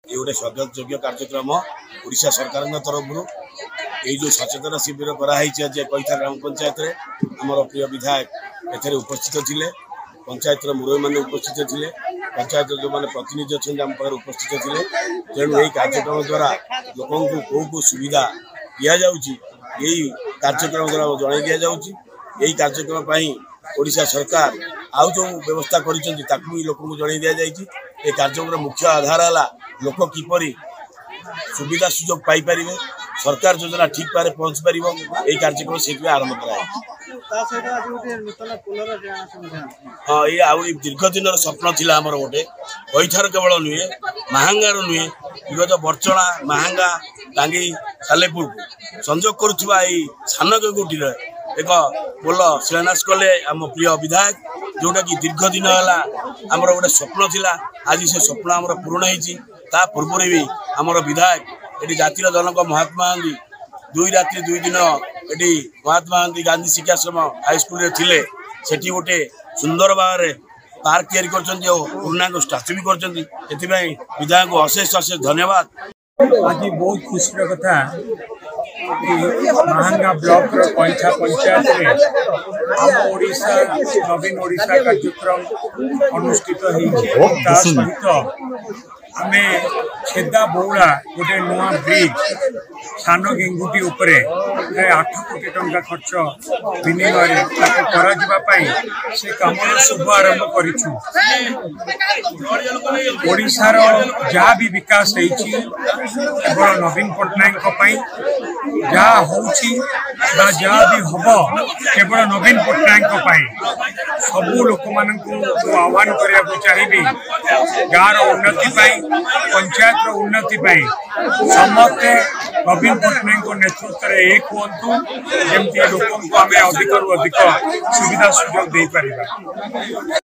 ये गोटे स्वागत योग्य कार्यक्रम ओडिशा सरकार तरफ ये जो सचेतन शिविर कराई कैथा ग्राम पंचायत आमर प्रिय विधायक एथे उपस्थित थे पंचायत मुरबी मैंने उपस्थित थे पंचायत जो मैंने प्रतिनिधि अच्छा आम पाखे उपस्थित थे तेणु यही कार्यक्रम द्वारा लोक कौ सुविधा दि यही कार्यक्रम द्वारा जन दि यही कार्यक्रम ओडिशा सरकार आउ जो व्यवस्था कर लोक जन दि जाए ये कार्यक्रम मुख्य आधार है लोक किपर सुविधा सुजोग पाइपर सरकार योजना ठीक पारे पहुंच पार यही कार्यक्रम से आरंभ कराई। हाँ ये आहरी दीर्घ दिन स्वप्न थी आमर गोटे कैथार केवल नुहे महांगार नुहे विगत बर्चणा महांगा टांगी सालेपुर संजोग करुवा सान गेंगुटी एक पोल शिलान्यास कले आम प्रिय विधायक जोटा कि दीर्घ दिन है आमर गोटे स्वप्न थिला आज से स्वप्न आमर पूर्ण होता पूर्व भी आमर विधायक ये जातिर जनक महात्मा गांधी 2 रात्रि 2 दिन ये महात्मा गांधी शिक्षाश्रम हाईस्कल थे सेठी गोटे सुंदर भाव पार्क तैयारी कर स्टाच्यू भी कर विधायक को अशेष अशेष धन्यवाद। आज बहुत खुशी कथा महांगा ब्लॉक कैथा पंचायत आम ओडिशा नवीन ओडिशा कार्यक्रम अनुष्ठित सहित आम खेदा बौड़ा गोटे नुआ ब्रिज सान गेंगुटी उपरे 8 कोटी टंका खर्च विनिमय से कम शुभ आरंभ करूँ। ओडिशार जहाँ भी विकास केवल नवीन पट्टनायक जहाँ होगा जहाँ भी हम केवल नवीन पट्टनायक सबू लोक मान आह्वान करने चाहिए गाँव उन्नति पंचायत उन्नति समस्ते नवीन पट्टनायक नेतृत्व में एक हूँ जमी लोक अधिक अधिक सुविधा सुजोग दे पारिबा।